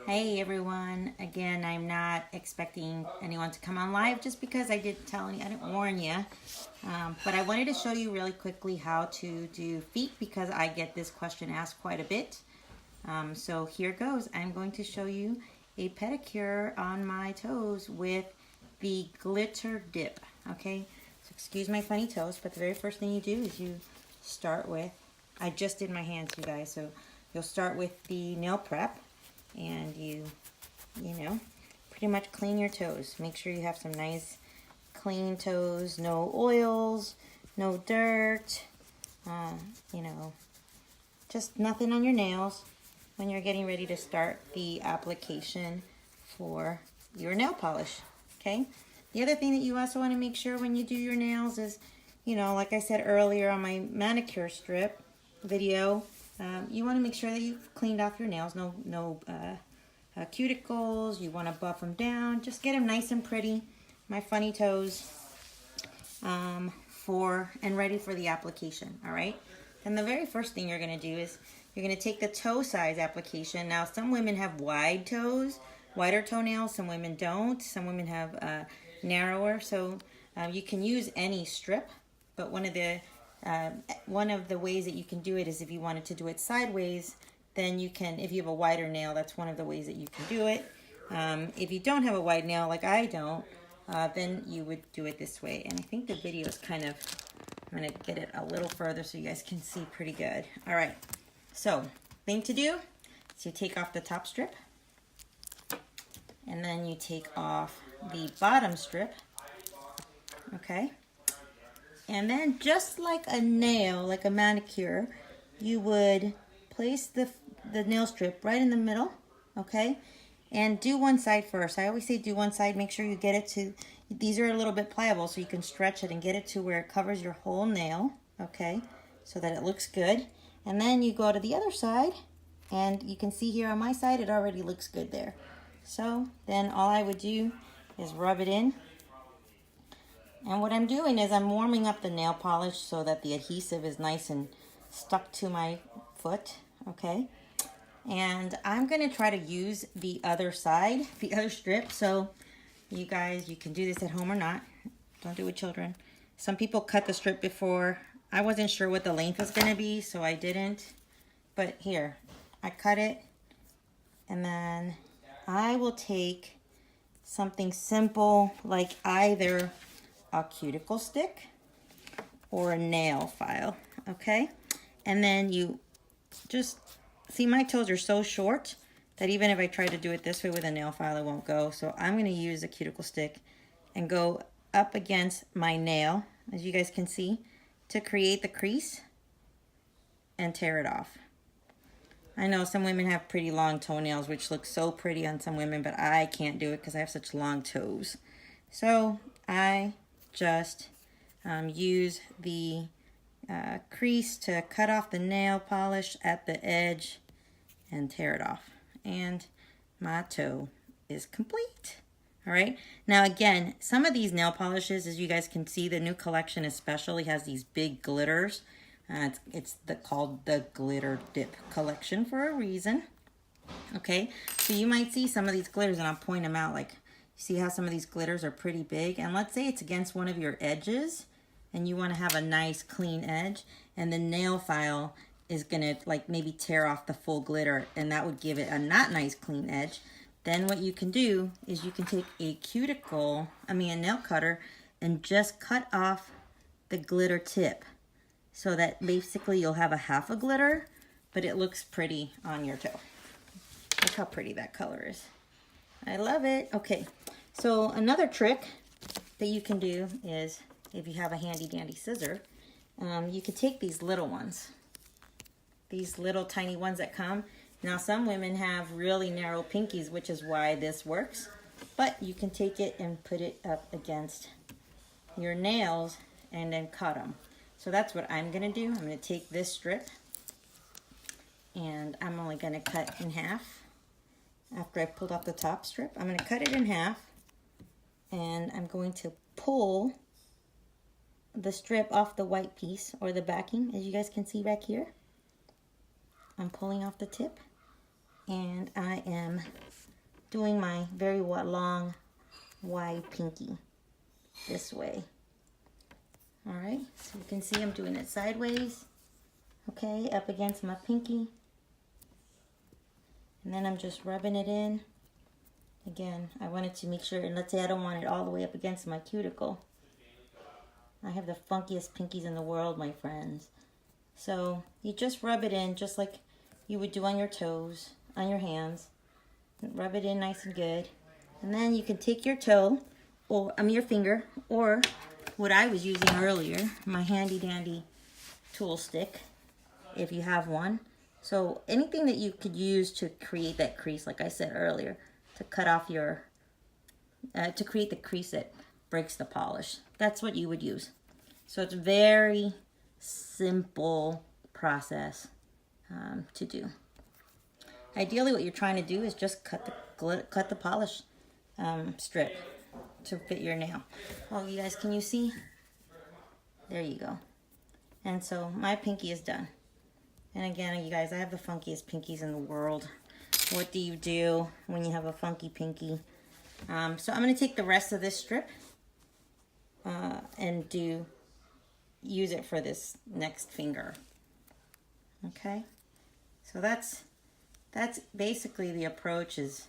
Hey everyone, again, I'm not expecting anyone to come on live just because I didn't warn you. But I wanted to show you really quickly how to do feet because I get this question asked quite a bit. So here goes. I'm going to show you a pedicure on my toes with the glitter dip, okay? So excuse my funny toes, but the very first thing you do is you start with, I just did my hands, you guys, so you'll start with the nail prep. And you pretty much clean your toes. Make sure you have some nice clean toes, no oils, no dirt, just nothing on your nails when you're getting ready to start the application for your nail polish, okay? The other thing that you also want to make sure when you do your nails is, like I said earlier on my manicure strip video, you want to make sure that you've cleaned off your nails. No cuticles. You want to buff them down. Just get them nice and pretty. My funny toes and ready for the application. All right. And the very first thing you're going to do is you're going to take the toe size application. Now, some women have wide toes, wider toenails. Some women don't. Some women have narrower. So you can use any strip, but one of the ways that you can do it is if you wanted to do it sideways, then you can, if you have a wider nail, that's one of the ways that you can do it. If you don't have a wide nail, like I don't, then you would do it this way. And I think the video is I'm going to get it a little further so you guys can see pretty good. All right, so thing to do is you take off the top strip, and then you take off the bottom strip, okay? And then just like a nail, like a manicure, you would place the nail strip right in the middle, okay? And do one side first. I always say do one side. Make sure you get it to, these are a little bit pliable so you can stretch it and get it to where it covers your whole nail, okay? So that it looks good. And then you go to the other side, and you can see here on my side, it already looks good there. So then all I would do is rub it in. And what I'm doing is I'm warming up the nail polish so that the adhesive is nice and stuck to my foot, okay? And I'm going to try to use the other side, the other strip. So you guys, you can do this at home or not. Don't do it with children. Some people cut the strip before. I wasn't sure what the length was going to be, so I didn't. But here, I cut it. And then I will take something simple like either a cuticle stick or a nail file, okay? And then you just see my toes are so short that even if I try to do it this way with a nail file, it won't go. So I'm going to use a cuticle stick and go up against my nail, as you guys can see, to create the crease and tear it off. I know some women have pretty long toenails, which looks so pretty on some women, but I can't do it because I have such long toes. So I just use the crease to cut off the nail polish at the edge and tear it off. And my toe is complete. All right. Now again, some of these nail polishes, as you guys can see, the new collection especially has these big glitters. It's called the Glitter Dip collection for a reason. Okay. So you might see some of these glitters, and I'll point them out. Like, see how some of these glitters are pretty big? And let's say it's against one of your edges, and you want to have a nice clean edge, and the nail file is gonna like maybe tear off the full glitter, and that would give it a not nice clean edge. Then what you can do is you can take a nail cutter, and just cut off the glitter tip so that basically you'll have a half a glitter, but it looks pretty on your toe. Look how pretty that color is. I love it. Okay, so another trick that you can do is, if you have a handy dandy scissor, you could take these little ones, these little tiny ones that come. Now some women have really narrow pinkies, which is why this works, but you can take it and put it up against your nails and then cut them. So that's what I'm gonna do. I'm gonna take this strip, and I'm only gonna cut in half. After I've pulled off the top strip, I'm gonna cut it in half, and I'm going to pull the strip off the white piece or the backing, as you guys can see back here. I'm pulling off the tip, and I am doing my very long, wide pinky this way. All right, so you can see I'm doing it sideways, okay, up against my pinky. And then I'm just rubbing it in. Again, I wanted to make sure, and let's say I don't want it all the way up against my cuticle. I have the funkiest pinkies in the world, my friends. So you just rub it in just like you would do on your toes, on your hands. Rub it in nice and good. And then you can take your toe, or your finger, or what I was using earlier, my handy dandy tool stick, if you have one. So anything that you could use to create that crease, like I said earlier, to cut off your, to create the crease that breaks the polish. That's what you would use. So it's very simple process to do. Ideally, what you're trying to do is just cut the polish strip to fit your nail. Oh, you guys, can you see? There you go. And so my pinky is done. And again, you guys, I have the funkiest pinkies in the world. What do you do when you have a funky pinky? So I'm going to take the rest of this strip and use it for this next finger. Okay, so that's basically the approach. Is,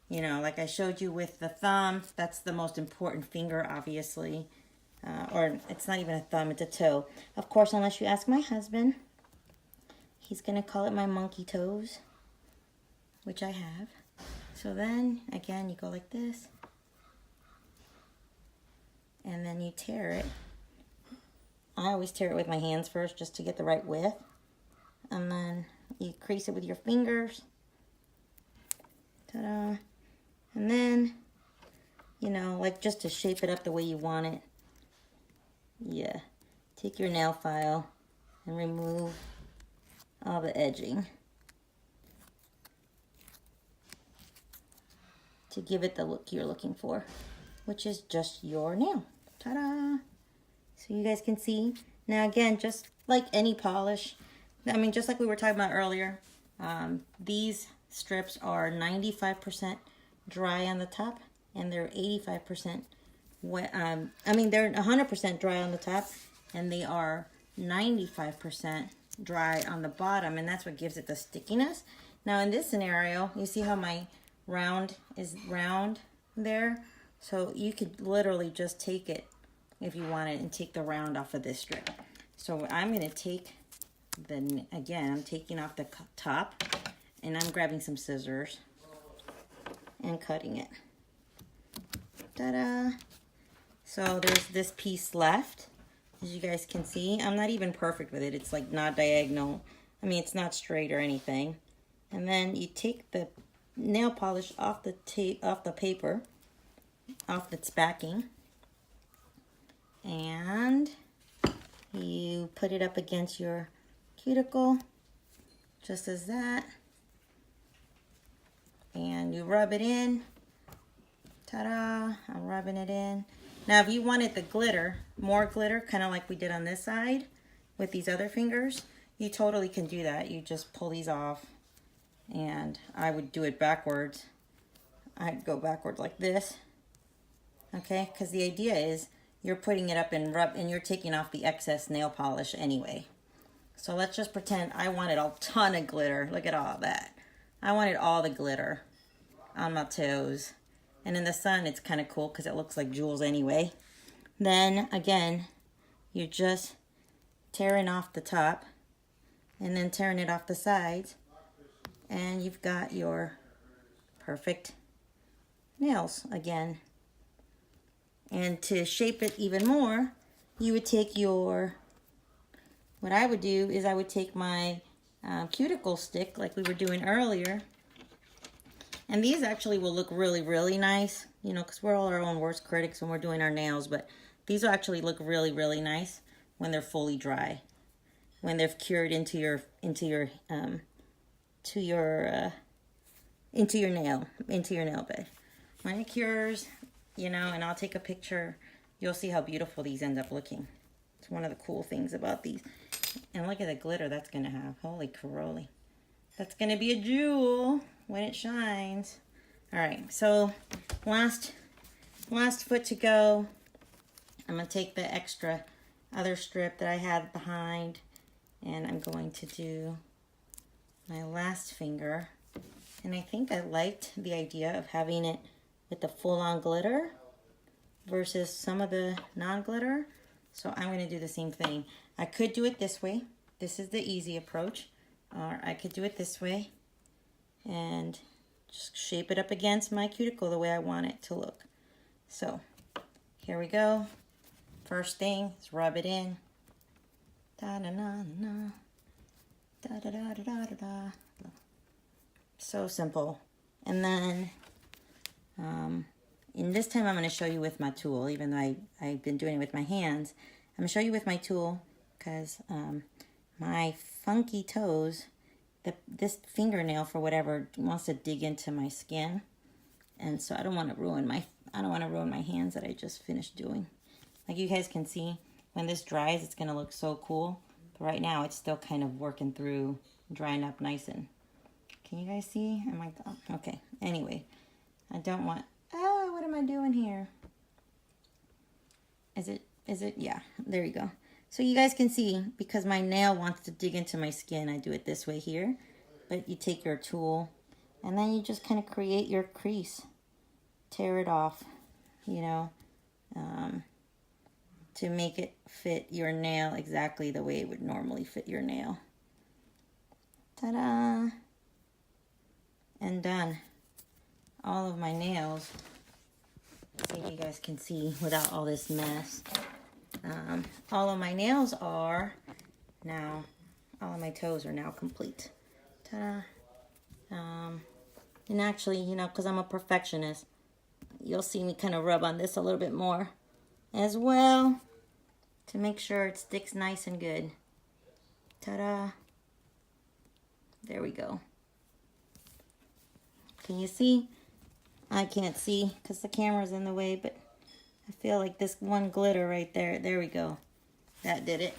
you know, like I showed you with the thumb, that's the most important finger, obviously. Or it's not even a thumb, it's a toe. Of course, unless you ask my husband, he's going to call it my monkey toes, which I have. So then, again, you go like this. And then you tear it. I always tear it with my hands first just to get the right width. And then you crease it with your fingers. Ta-da. And then, you know, like just to shape it up the way you want it. Yeah. Take your nail file and remove all the edging to give it the look you're looking for, which is just your nail. Ta-da! So you guys can see. Now again, just like any polish, I mean, just like we were talking about earlier, these strips are 95% dry on the top, and they're 85% wet. I mean, they're 100% dry on the top, and they are 95% dry on the bottom, and that's what gives it the stickiness. Now in this scenario, you see how my round is round there? So you could literally just take it if you wanted and take the round off of this strip. So I'm going to take again, I'm taking off the top, and I'm grabbing some scissors and cutting it. Ta-da! So there's this piece left. As you guys can see, I'm not even perfect with it. It's like not diagonal. I mean, it's not straight or anything. And then you take the nail polish off the paper, off its backing, and you put it up against your cuticle, just as that, and you rub it in. Ta-da! I'm rubbing it in. Now, if you wanted the glitter, more glitter, kind of like we did on this side with these other fingers, you totally can do that. You just pull these off, and I would do it backwards. I'd go backwards like this, okay? Because the idea is you're putting it up and you're taking off the excess nail polish anyway. So let's just pretend I wanted a ton of glitter. Look at all that. I wanted all the glitter on my toes. And in the sun, it's kind of cool because it looks like jewels anyway. Then, again, you're just tearing off the top and then tearing it off the sides. And you've got your perfect nails again. And to shape it even more, you would take what I would do is I would take my cuticle stick like we were doing earlier. And these actually will look really, really nice, you know, because we're all our own worst critics when we're doing our nails. But these will actually look really, really nice when they're fully dry, when they've cured into your nail bed. When it cures, you know, and I'll take a picture, you'll see how beautiful these end up looking. It's one of the cool things about these. And look at the glitter that's going to have. Holy caroli. That's going to be a jewel when it shines. All right, so last foot to go. I'm gonna take the extra other strip that I had behind, and I'm going to do my last finger. And I think I liked the idea of having it with the full-on glitter versus some of the non-glitter. So I'm going to do the same thing. I could do it this way. This is the easy approach. Or I could do it this way and just shape it up against my cuticle the way I want it to look. So here we go. First thing is rub it in. Da-da-da-da-da. Da-da-da-da-da-da. So simple. And then in this time I'm going to show you with my tool, even though I've been doing it with my hands. I'm going to show you with my tool because my funky toes, this fingernail for whatever wants to dig into my skin, and so I don't want to ruin my hands that I just finished doing. Like you guys can see, when this dries, it's going to look so cool. But right now, it's still kind of working through, drying up nice and. Can you guys see? Am I okay? Anyway, I don't want. Oh, what am I doing here? Is it? Yeah, there you go. So you guys can see, because my nail wants to dig into my skin, I do it this way here. But you take your tool, and then you just kind of create your crease. Tear it off, you know, to make it fit your nail exactly the way it would normally fit your nail. Ta-da! And done. All of my nails. Let's see if you guys can see without all this mess. All of my nails are now, all of my toes are now complete. Ta-da. And actually, you know, because I'm a perfectionist, you'll see me kind of rub on this a little bit more as well to make sure it sticks nice and good. Ta-da. There we go. Can you see? I can't see because the camera's in the way, but I feel like this one glitter right there. There we go. That did it.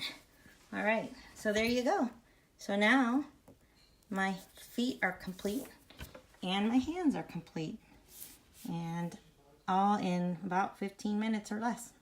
All right. So there you go. So now my feet are complete and my hands are complete. And all in about 15 minutes or less.